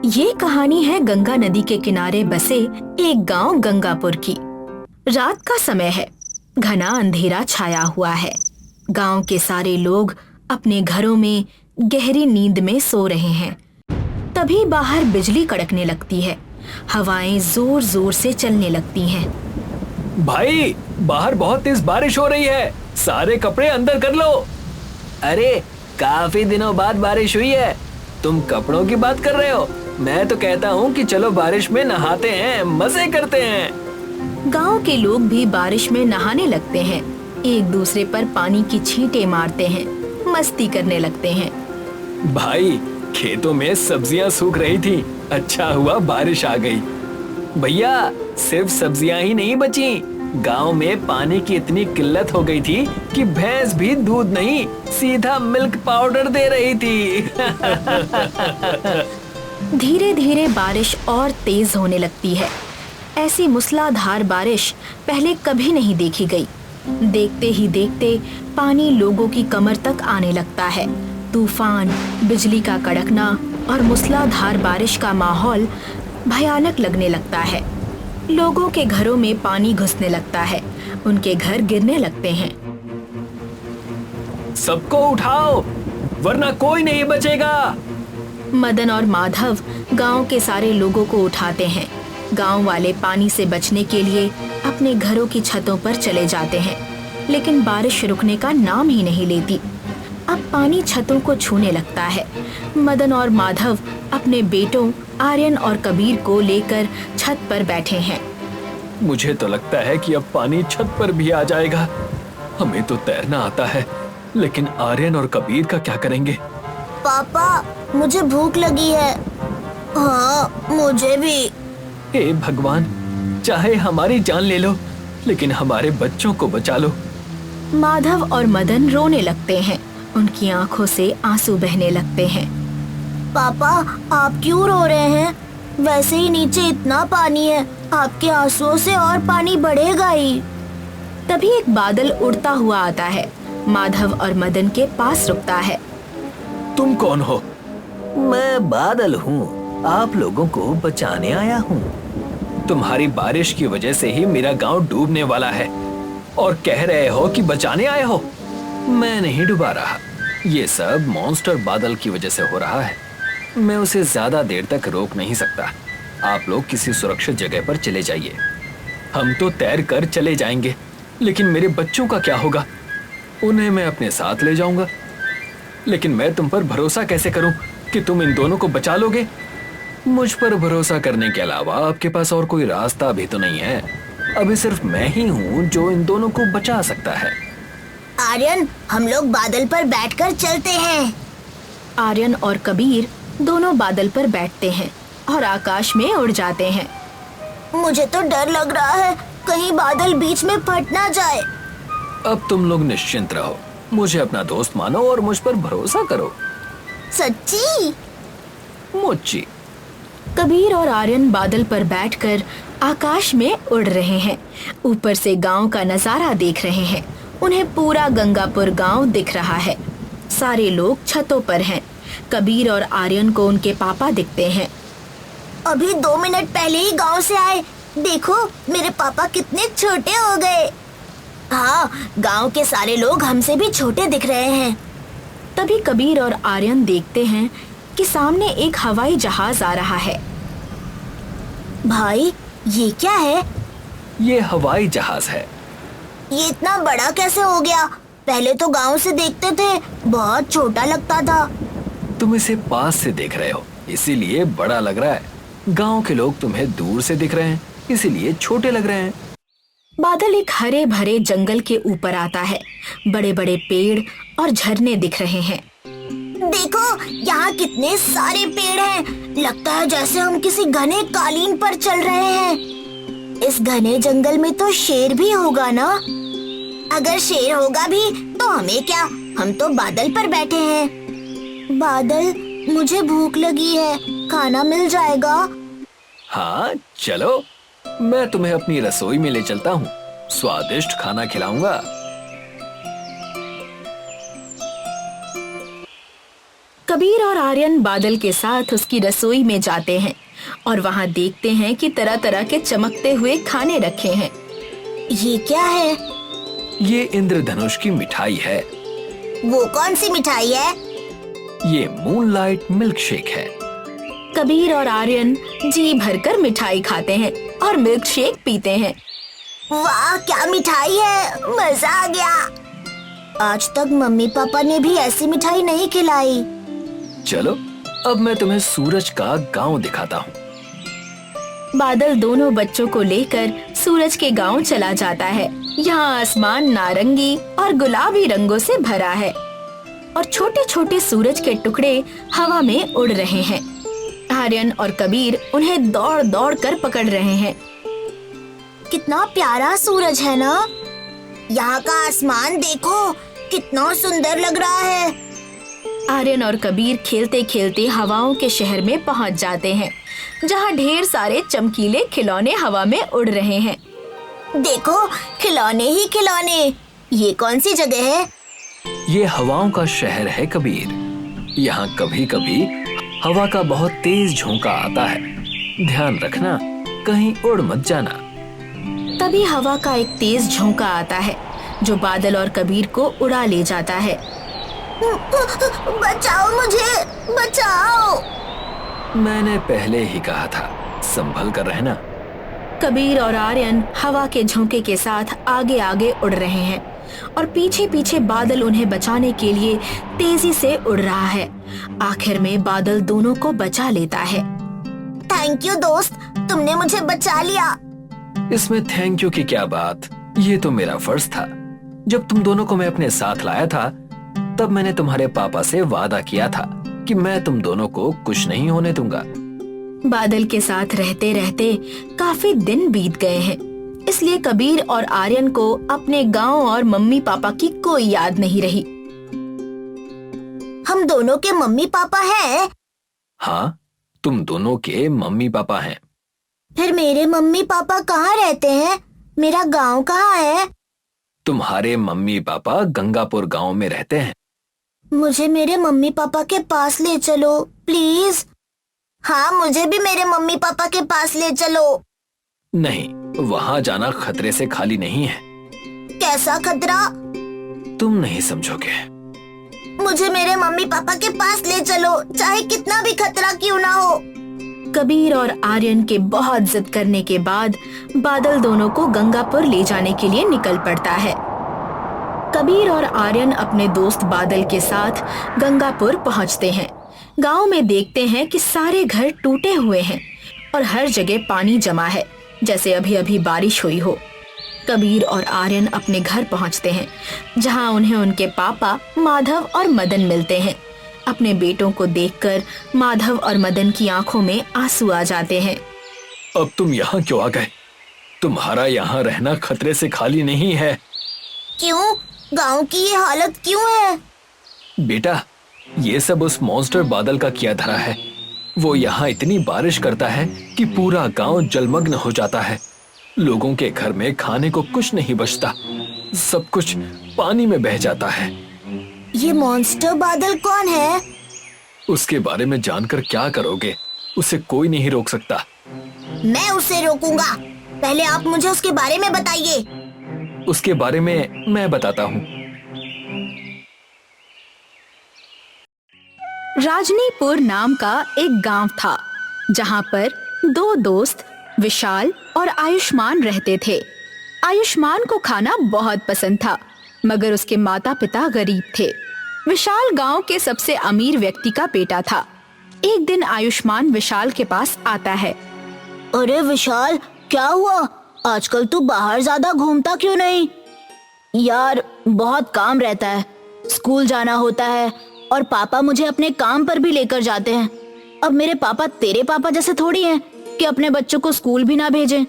ये कहानी है गंगा नदी के किनारे बसे एक गांव गंगापुर की। रात का समय है, घना अंधेरा छाया हुआ है। गांव के सारे लोग अपने घरों में गहरी नींद में सो रहे हैं। तभी बाहर बिजली कड़कने लगती है, हवाएं जोर जोर से चलने लगती हैं। भाई, बाहर बहुत तेज बारिश हो रही है, सारे कपड़े अंदर कर लो। अरे, काफी दिनों बाद बारिश हुई है, तुम कपड़ों की बात कर रहे हो? मैं तो कहता हूँ कि चलो बारिश में नहाते हैं, मजे करते हैं। गांव के लोग भी बारिश में नहाने लगते हैं, एक दूसरे पर पानी की छींटे मारते हैं, मस्ती करने लगते हैं। भाई, खेतों में सब्जियां सूख रही थी, अच्छा हुआ बारिश आ गई। भैया, सिर्फ सब्जियां ही नहीं बची, गांव में पानी की इतनी किल्लत हो गई थी कि भैंस भी दूध नहीं, सीधा मिल्क पाउडर दे रही थी। धीरे धीरे बारिश और तेज होने लगती है। ऐसी मूसलाधार बारिश पहले कभी नहीं देखी गई। देखते ही देखते पानी लोगों की कमर तक आने लगता है। तूफान, बिजली का कड़कना और मूसलाधार बारिश का माहौल भयानक लगने लगता है। लोगों के घरों में पानी घुसने लगता है, उनके घर गिरने लगते हैं। सबको उठाओ, वरना कोई नहीं बचेगा। मदन और माधव गांव के सारे लोगों को उठाते हैं। गांव वाले पानी से बचने के लिए अपने घरों की छतों पर चले जाते हैं, लेकिन बारिश रुकने का नाम ही नहीं लेती। अब पानी छतों को छूने लगता है। मदन और माधव अपने बेटों आर्यन और कबीर को लेकर छत पर बैठे हैं। मुझे तो लगता है कि अब पानी छत पर भी आ जाएगा। हमें तो तैरना आता है, लेकिन आर्यन और कबीर का क्या करेंगे? पापा, मुझे भूख लगी है। हाँ, मुझे भी। हे भगवान, चाहे हमारी जान ले लो, लेकिन हमारे बच्चों को बचा लो। माधव और मदन रोने लगते हैं, उनकी आंखों से आंसू बहने लगते हैं। पापा, आप क्यों रो रहे हैं? वैसे ही नीचे इतना पानी है, आपके आंसुओं से और पानी बढ़ेगा ही। तभी एक बादल उड़ता हुआ आता है, माधव और मदन के पास रुकता है। तुम कौन हो? मैं बादल हूँ, आप लोगों को बचाने आया हूँ। तुम्हारी बारिश की वजह से ही मेरा गांव डूबने वाला है, और कह रहे हो कि बचाने आए हो? मैं नहीं डूबा रहा, ये सब मॉन्स्टर बादल की वजह से हो रहा है। मैं उसे ज्यादा देर तक रोक नहीं सकता। आप लोग किसी सुरक्षित जगह पर चले जाइए। हम तो तैर कर चले जाएंगे, लेकिन मेरे बच्चों का क्या होगा? उन्हें मैं अपने साथ ले जाऊंगा, लेकिन मैं तुम पर भरोसा कैसे करूं कि तुम इन दोनों को बचा लोगे? मुझ पर भरोसा करने के अलावा आपके पास और कोई रास्ता भी तो नहीं है। अभी सिर्फ मैं ही हूँ जो इन दोनों को बचा सकता है। आर्यन, हम लोग बादल पर बैठकर चलते हैं। आर्यन और कबीर दोनों बादल पर बैठते हैं और आकाश में उड़ जाते हैं। मुझे तो डर लग रहा है, कहीं बादल बीच में फट ना जाए। अब तुम लोग निश्चिंत रहो, मुझे अपना दोस्त मानो और मुझ पर भरोसा करो। सच्ची? मुच्ची। कबीर और आर्यन बादल पर बैठकर आकाश में उड़ रहे हैं, ऊपर से गांव का नजारा देख रहे हैं। उन्हें पूरा गंगापुर गांव दिख रहा है। सारे लोग छतों पर हैं। कबीर और आर्यन को उनके पापा दिखते हैं। अभी 2 मिनट पहले ही गांव से आए, देखो मेरे पापा कितने छोटे हो गए। हाँ, गांव के सारे लोग हमसे भी छोटे दिख रहे हैं। तभी कबीर और आर्यन देखते हैं कि सामने एक हवाई जहाज आ रहा है। भाई, ये क्या है? ये हवाई जहाज है। ये इतना बड़ा कैसे हो गया? पहले तो गांव से देखते थे, बहुत छोटा लगता था। तुम इसे पास से देख रहे हो, इसीलिए बड़ा लग रहा है। गांव के लोग तुम्हें दूर से दिख रहे हैं, इसीलिए छोटे लग रहे हैं। बादल एक हरे भरे जंगल के ऊपर आता है। बड़े बड़े पेड़ और झरने दिख रहे हैं। देखो, यहाँ कितने सारे पेड़ हैं। लगता है जैसे हम किसी घने कालीन पर चल रहे हैं। इस घने जंगल में तो शेर भी होगा ना? अगर शेर होगा भी तो हमें क्या, हम तो बादल पर बैठे हैं। बादल, मुझे भूख लगी है, खाना मिल जाएगा? हाँ, चलो, मैं तुम्हें अपनी रसोई में ले चलता हूँ, स्वादिष्ट खाना खिलाऊंगा। कबीर और आर्यन बादल के साथ उसकी रसोई में जाते हैं और वहाँ देखते हैं कि तरह तरह के चमकते हुए खाने रखे हैं। ये क्या है? ये इंद्रधनुष की मिठाई है। वो कौन सी मिठाई है? ये मूनलाइट मिल्क शेक है। कबीर और आर्यन जी भरकर मिठाई खाते हैं और मिल्क शेक पीते हैं। वाह, क्या मिठाई है, मजा आ गया। आज तक मम्मी पापा ने भी ऐसी मिठाई नहीं खिलाई। चलो अब मैं तुम्हें सूरज का गांव दिखाता हूँ। बादल दोनों बच्चों को लेकर सूरज के गांव चला जाता है। यहाँ आसमान नारंगी और गुलाबी रंगों से भरा है और छोटे छोटे सूरज के टुकड़े हवा में उड़ रहे हैं। आर्यन और कबीर उन्हें दौड़ दौड़ कर पकड़ रहे हैं। कितना प्यारा सूरज है ना। यहाँ का आसमान देखो, कितना सुंदर लग रहा है। आर्यन और कबीर खेलते खेलते हवाओं के शहर में पहुँच जाते हैं, जहाँ ढेर सारे चमकीले खिलौने हवा में उड़ रहे हैं। देखो, खिलौने ही खिलौने। ये कौन सी जगह है? ये हवाओं का शहर है कबीर। यहाँ कभी कभी हवा का बहुत तेज झोंका आता है। ध्यान रखना, कहीं उड़ मत जाना। तभी हवा का एक तेज झोंका आता है जो बादल और कबीर को उड़ा ले जाता है। बचाओ मुझे, बचाओ। मैंने पहले ही कहा था, संभल कर रहना। कबीर और आर्यन हवा के झोंके के साथ आगे आगे उड़ रहे हैं और पीछे पीछे बादल उन्हें बचाने के लिए तेजी से उड़ रहा है। आखिर में बादल दोनों को बचा लेता है। थैंक यू दोस्त, तुमने मुझे बचा लिया। इसमें थैंक यू की क्या बात, ये तो मेरा फर्ज था। जब तुम दोनों को मैं अपने साथ लाया था, तब मैंने तुम्हारे पापा से वादा किया था कि मैं तुम दोनों को कुछ नहीं होने दूंगा। बादल के साथ रहते रहते काफी दिन बीत गए हैं, इसलिए कबीर और आर्यन को अपने गांव और मम्मी पापा की कोई याद नहीं रही। हम दोनों के मम्मी पापा हैं? हाँ, तुम दोनों के मम्मी पापा हैं। फिर मेरे मम्मी पापा कहाँ रहते हैं? मेरा गांव कहाँ है? तुम्हारे मम्मी पापा गंगापुर गांव में रहते हैं। मुझे मेरे मम्मी पापा के पास ले चलो प्लीज। हाँ, मुझे भी मेरे मम्मी पापा के पास ले चलो। नहीं, वहाँ जाना खतरे से खाली नहीं है। कैसा खतरा? तुम नहीं समझोगे। मुझे मेरे मम्मी पापा के पास ले चलो, चाहे कितना भी खतरा क्यों ना हो। कबीर और आर्यन के बहुत जिद करने के बाद बादल दोनों को गंगापुर ले जाने के लिए निकल पड़ता है। कबीर और आर्यन अपने दोस्त बादल के साथ गंगापुर पहुंचते हैं। गांव में देखते हैं कि सारे घर टूटे हुए हैं और हर जगह पानी जमा है, जैसे अभी अभी बारिश हुई हो। कबीर और आर्यन अपने घर पहुंचते हैं, जहां उन्हें उनके पापा माधव और मदन मिलते हैं। अपने बेटों को देखकर माधव और मदन की आंखों में आंसू आ जाते हैं। अब तुम यहाँ क्यों आ गए? तुम्हारा यहाँ रहना खतरे से खाली नहीं है। क्यों? गांव की ये हालत क्यों है? बेटा, ये सब उस मॉन्स्टर बादल का किया धरा है। वो यहाँ इतनी बारिश करता है कि पूरा गांव जलमग्न हो जाता है। लोगों के घर में खाने को कुछ नहीं बचता, सब कुछ पानी में बह जाता है। ये मॉन्स्टर बादल कौन है? उसके बारे में जानकर क्या करोगे? उसे कोई नहीं रोक सकता। मैं उसे रोकूंगा। पहले आप मुझे उसके बारे में बताइए। उसके बारे में मैं बताता हूँ। राजनीपुर नाम का एक गांव था, जहां पर दो दोस्त विशाल और आयुष्मान रहते थे। आयुष्मान को खाना बहुत पसंद था, मगर उसके माता पिता गरीब थे। विशाल गांव के सबसे अमीर व्यक्ति का बेटा था। एक दिन आयुष्मान विशाल के पास आता है। अरे विशाल, क्या हुआ? आजकल तू बाहर ज्यादा घूमता क्यों नहीं? यार, बहुत काम रहता है, स्कूल जाना होता है और पापा मुझे अपने काम पर भी लेकर जाते हैं। अब मेरे पापा तेरे पापा जैसे थोड़ी हैं कि अपने बच्चों को स्कूल भी ना भेजें।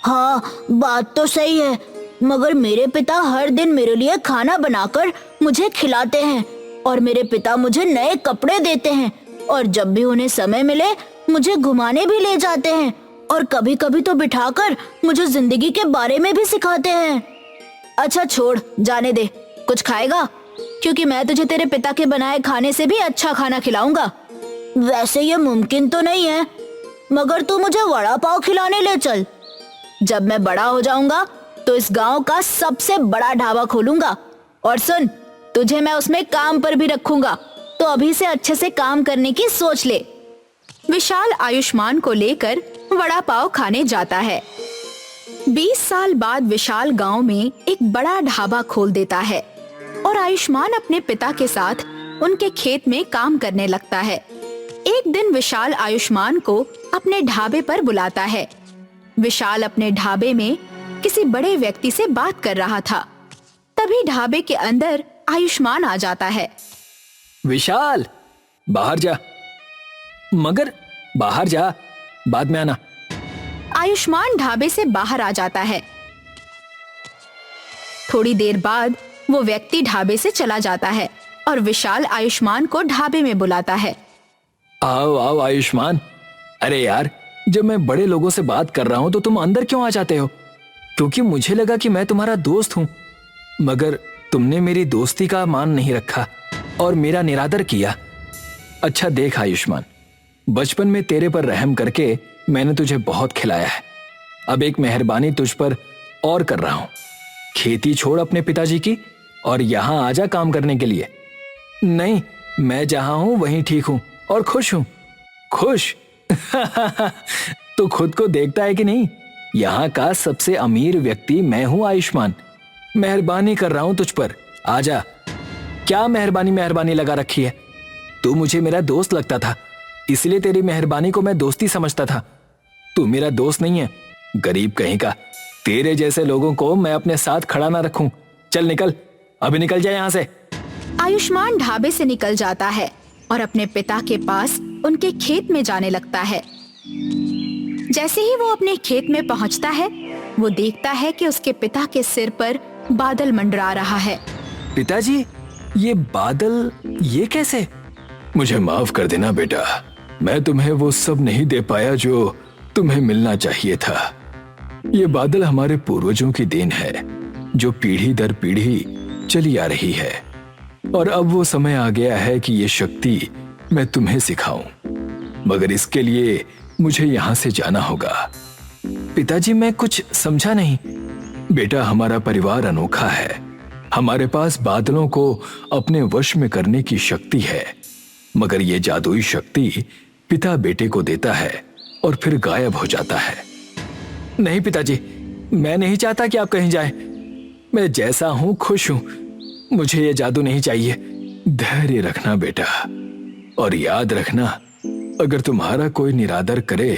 हाँ, बात तो सही है, मगर मेरे पिता हर दिन मेरे लिए खाना बनाकर मुझे खिलाते हैं और मेरे पिता मुझे नए कपड़े देते हैं और जब भी उन्हें समय मिले मुझे घुमाने भी ले जाते हैं और कभी कभी तो बिठाकर मुझे जिंदगी के बारे में भी सिखाते हैं। अच्छा छोड़, जाने दे। कुछ खाएगा? क्योंकि मैं तुझे तेरे पिता के बनाए खाने से भी अच्छा खाना खिलाऊंगा। वैसे ये मुमकिन तो नहीं है, मगर तू मुझे वड़ा पाव खिलाने ले चल। जब मैं बड़ा हो जाऊंगा तो इस गांव का सबसे बड़ा ढाबा खोलूंगा, और सुन, तुझे मैं उसमें काम पर भी रखूंगा, तो अभी से अच्छे से काम करने की सोच ले। विशाल आयुष्मान को लेकर वड़ा पाव खाने जाता है। 20 साल बाद विशाल गांव में एक बड़ा ढाबा खोल देता है और आयुष्मान अपने पिता के साथ उनके खेत में काम करने लगता है। एक दिन विशाल आयुष्मान को अपने ढाबे पर बुलाता है। विशाल अपने ढाबे में किसी बड़े व्यक्ति से बात कर रहा था। तभी ढाबे के अंदर आयुष्मान आ जाता है। विशाल, बाहर जा। मगर बाहर जा, बाद में आना। आयुष्मान ढाबे से बाहर आ जाता है। थोड़ी देर बाद वो व्यक्ति ढाबे से चला जाता है और विशाल आयुष्मान को ढाबे में बुलाता है। आओ आओ आयुष्मान। अरे यार, जब मैं बड़े लोगों से बात कर रहा हूं तो तुम अंदर क्यों आ जाते हो? क्योंकि मुझे लगा कि मैं तुम्हारा दोस्त हूं, मगर तुमने मेरी दोस्ती का मान नहीं रखा और मेरा निरादर किया। अच्छा देख आयुष्मान, बचपन में तेरे पर रहम करके मैंने तुझे बहुत खिलाया है। अब एक मेहरबानी तुझ पर और कर रहा हूं। खेती छोड़ अपने पिताजी की और यहां आजा काम करने के लिए। नहीं, मैं जहां हूं वहीं ठीक हूं और खुश हूं। खुश? तो खुद को देखता है कि नहीं? यहाँ का सबसे अमीर व्यक्ति मैं हूं आयुष्मान। मेहरबानी कर रहा हूं तुझ पर, आजा। क्या मेहरबानी लगा रखी है? तू मुझे मेरा दोस्त लगता था, इसलिए तेरी मेहरबानी को मैं दोस्ती समझता था। तू मेरा दोस्त नहीं है, गरीब कहीं का। तेरे जैसे लोगों को मैं अपने साथ खड़ा ना रखूं। चल निकल, अभी निकल जा यहाँ से। आयुष्मान ढाबे से निकल जाता है और अपने पिता के पास उनके खेत में जाने लगता है। जैसे ही वो अपने खेत में पहुंचता है, वो देखता है कि उसके पिता के सिर पर बादल मंडरा रहा है। पिताजी, ये बादल ये कैसे? मुझे माफ कर देना बेटा, मैं तुम्हें वो सब नहीं दे पाया जो तुम्हें मिलना चाहिए था। ये बादल हमारे पूर्वजों की देन है, जो पीढ़ी दर पीढ़ी चली आ रही है, और अब वो समय आ गया है कि ये शक्ति मैं तुम्हें सिखाऊं। मगर इसके लिए मुझे यहां से जाना होगा। पिताजी, मैं कुछ समझा नहीं। बेटा, हमारा परिवार अनोखा है। हमारे पास बादलों को अपने वश में करने की शक्ति है, मगर ये जादुई शक्ति पिता बेटे को देता है और फिर गायब हो जाता है। नहीं पिताजी, मैं नहीं चाहता कि आप कहीं जाएं। मैं जैसा हूं खुश हूं, मुझे ये जादू नहीं चाहिए। धैर्य रखना बेटा, और याद रखना, अगर तुम्हारा कोई निरादर करे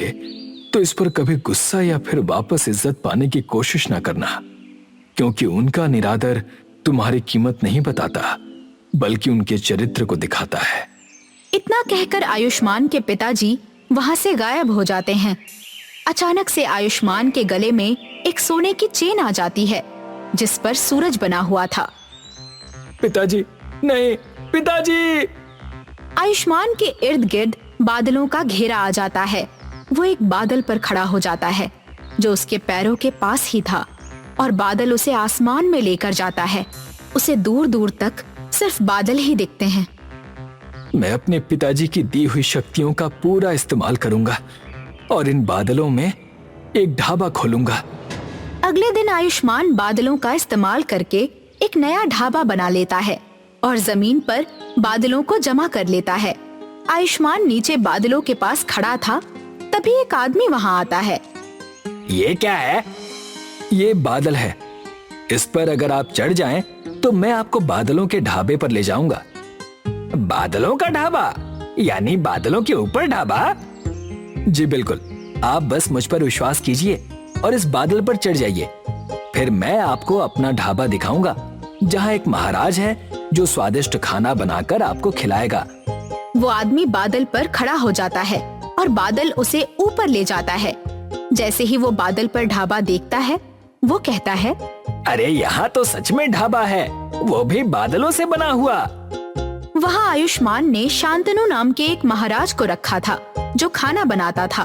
तो इस पर कभी गुस्सा या फिर वापस इज्जत पाने की कोशिश ना करना, क्योंकि उनका निरादर तुम्हारी कीमत नहीं बताता, बल्कि उनके चरित्र को दिखाता है। इतना कहकर आयुष्मान के पिताजी वहां से गायब हो जाते हैं। अचानक से आयुष्मान के गले में एक सोने की चेन आ जाती है, जिस पर सूरज बना हुआ था। पिताजी, नहीं पिताजी! आयुष्मान के इर्द गिर्द बादलों का घेरा आ जाता है। वो एक बादल पर खड़ा हो जाता है, जो उसके पैरों के पास ही था, और बादल उसे आसमान में लेकर जाता है। उसे दूर दूर तक सिर्फ बादल ही दिखते हैं। मैं अपने पिताजी की दी हुई शक्तियों का पूरा इस्तेमाल करूंगा और इन बादलों में एक ढाबा खोलूंगा। अगले दिन आयुष्मान बादलों का इस्तेमाल करके एक नया ढाबा बना लेता है और जमीन पर बादलों को जमा कर लेता है। आयुष्मान नीचे बादलों के पास खड़ा था, तभी एक आदमी वहां आता है। ये क्या है? ये बादल है। इस पर अगर आप चढ़ जाएं, तो मैं आपको बादलों के ढाबे पर ले जाऊंगा। बादलों का ढाबा? यानी बादलों के ऊपर ढाबा? जी बिल्कुल। आप बस मुझ पर विश्वास कीजिए और इस बादल पर चढ़ जाइए। फिर मैं आपको अपना ढाबा दिखाऊंगा, जहाँ एक महाराज है जो स्वादिष्ट खाना बनाकर आपको खिलाएगा। वो आदमी बादल पर खड़ा हो जाता है और बादल उसे ऊपर ले जाता है। जैसे ही वो बादल पर ढाबा देखता है, वो कहता है, अरे यहाँ तो सच में ढाबा है, वो भी बादलों से बना हुआ। वहाँ आयुष्मान ने शांतनु नाम के एक महाराज को रखा था, जो खाना बनाता था।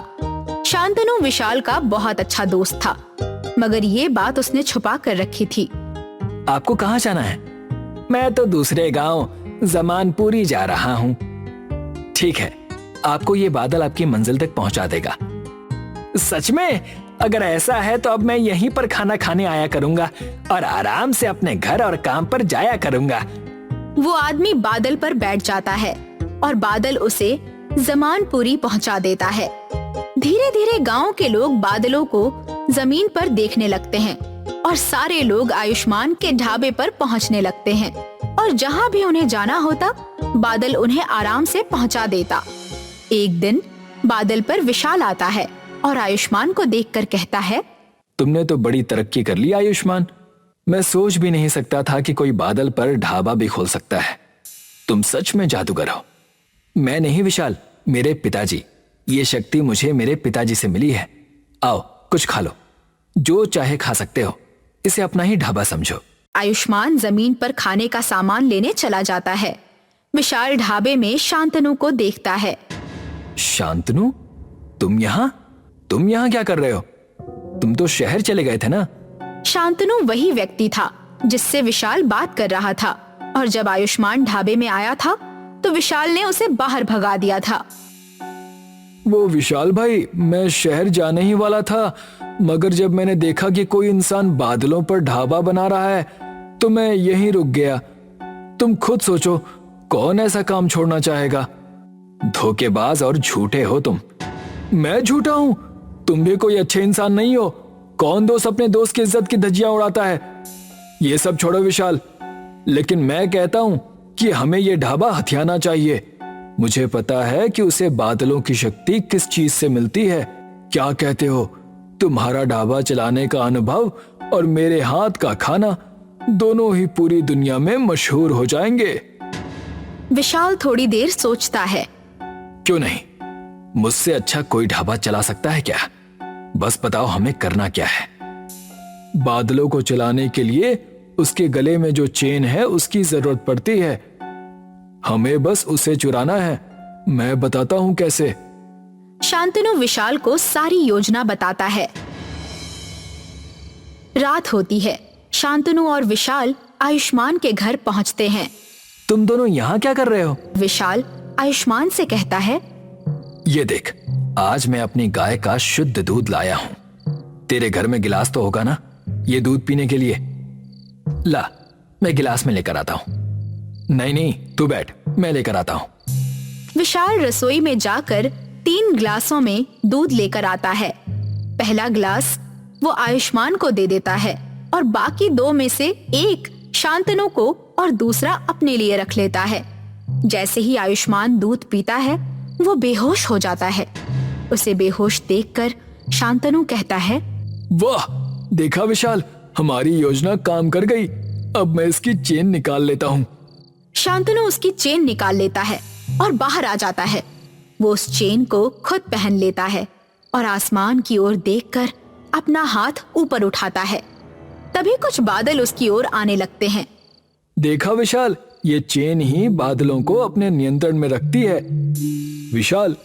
शांतनु विशाल का बहुत अच्छा दोस्त था, मगर ये बात उसने छुपा कर रखी थी। आपको कहाँ जाना है? मैं तो दूसरे गांव जमानपुरी जा रहा हूँ। ठीक है, आपको ये बादल आपकी मंजिल तक पहुंचा देगा। सच में? अगर ऐसा है तो अब मैं यहीं पर खाना खाने आया करूंगा और आराम से अपने घर और काम पर जाया करूंगा। वो आदमी बादल पर बैठ जाता है और बादल उसे जमानपुरी पहुंचा देता है। धीरे धीरे गांव के लोग बादलों को जमीन पर देखने लगते हैं और सारे लोग आयुष्मान के ढाबे पर पहुंचने लगते हैं और जहां भी उन्हें जाना होता बादल उन्हें आराम से पहुंचा देता। एक दिन बादल पर विशाल आता है और आयुष्मान को देखकर कहता है, तुमने तो बड़ी तरक्की कर ली आयुष्मान। मैं सोच भी नहीं सकता था कि कोई बादल पर ढाबा भी खोल सकता है। तुम सच में जादूगर हो। मैं नहीं विशाल, मेरे पिताजी। ये शक्ति मुझे मेरे पिताजी से मिली है। आओ कुछ खा लो, जो चाहे खा सकते हो, इसे अपना ही ढाबा समझो। आयुष्मान जमीन पर खाने का सामान लेने चला जाता है। विशाल ढाबे में शांतनु को देखता है। शांतनु, तुम यहाँ क्या कर रहे हो? तुम तो शहर चले गए थे ना? शांतनु वही व्यक्ति था जिससे विशाल बात कर रहा था और जब आयुष्मान ढाबे में आया था तो विशाल ने उसे बाहर भगा दिया था। वो विशाल भाई, मैं शहर जाने ही वाला था, मगर जब मैंने देखा कि कोई इंसान बादलों पर ढाबा बना रहा है तो मैं यहीं रुक गया। तुम खुद सोचो, कौन ऐसा काम छोड़ना चाहेगा? धोखेबाज और झूठे हो तुम। मैं झूठा हूं? तुम भी कोई अच्छे इंसान नहीं हो। कौन दोस्त अपने दोस्त की इज्जत की धज्जियां उड़ाता है? ये सब छोड़ो विशाल, लेकिन मैं कहता हूं कि हमें ये ढाबा हथियाना चाहिए। मुझे पता है कि उसे बादलों की शक्ति किस चीज से मिलती है। क्या कहते हो? तुम्हारा ढाबा चलाने का अनुभव और मेरे हाथ का खाना दोनों ही पूरी दुनिया में मशहूर हो जाएंगे। विशाल थोड़ी देर सोचता है। क्यों नहीं, मुझसे अच्छा कोई ढाबा चला सकता है क्या? बस बताओ हमें करना क्या है। बादलों को चलाने के लिए उसके गले में जो चेन है उसकी जरूरत पड़ती है। हमें बस उसे चुराना है। मैं बताता हूं कैसे। शांतनु विशाल को सारी योजना बताता है। रात होती है। शांतनु और विशाल आयुष्मान के घर पहुंचते हैं। तुम दोनों यहाँ क्या कर रहे हो? विशाल आयुष्मान से कहता है, ये देख, आज मैं अपनी गाय का शुद्ध दूध लाया हूँ। तेरे घर में गिलास तो होगा ना ये दूध पीने के लिए? ला, मैं गिलास में लेकर आता हूँ। नहीं, तू बैठ, मैं लेकर आता हूँ। विशाल रसोई में जाकर 3 गिलासों में दूध लेकर आता है। पहला गिलास वो आयुष्मान को दे देता है और बाकी 2 में से एक शांतनु को और दूसरा अपने लिए रख लेता है। जैसे ही आयुष्मान दूध पीता है वो बेहोश हो जाता है। उसे बेहोश देखकर शांतनु कहता है, वाह, देखा विशाल, हमारी योजना काम कर गई। अब मैं इसकी चेन निकाल लेता हूँ। शांतनु उसकी चेन निकाल लेता है और बाहर आ जाता है। वो उस चेन को खुद पहन लेता है और आसमान की ओर देखकर अपना हाथ ऊपर उठाता है। तभी कुछ बादल उसकी ओर आने लगते हैं। देखा विशाल, ये चेन ही बादलों को अपने नियंत्रण में रखती है। विशाल,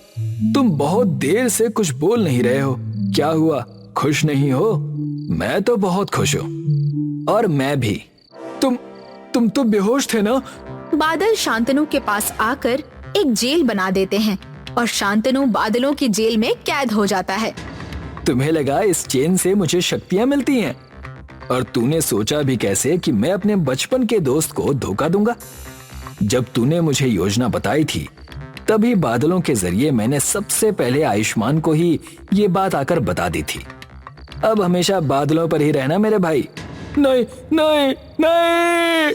तुम बहुत देर से कुछ बोल नहीं रहे हो। क्या हुआ, खुश नहीं हो? मैं तो बहुत खुश हूँ। और मैं भी। तुम तो बेहोश थे ना? बादल शांतनु के पास आकर एक जेल बना देते हैं और शांतनु बादलों की जेल में कैद हो जाता है। तुम्हें लगा इस चेन से मुझे शक्तियां मिलती हैं? और तूने सोचा भी कैसे कि मैं अपने बचपन के दोस्त को धोखा दूंगा? जब तूने मुझे योजना बताई थी तभी बादलों के जरिए मैंने सबसे पहले आयुष्मान को ही ये बात आकर बता दी थी। अब हमेशा बादलों पर ही रहना मेरे भाई। नहीं नहीं नहीं।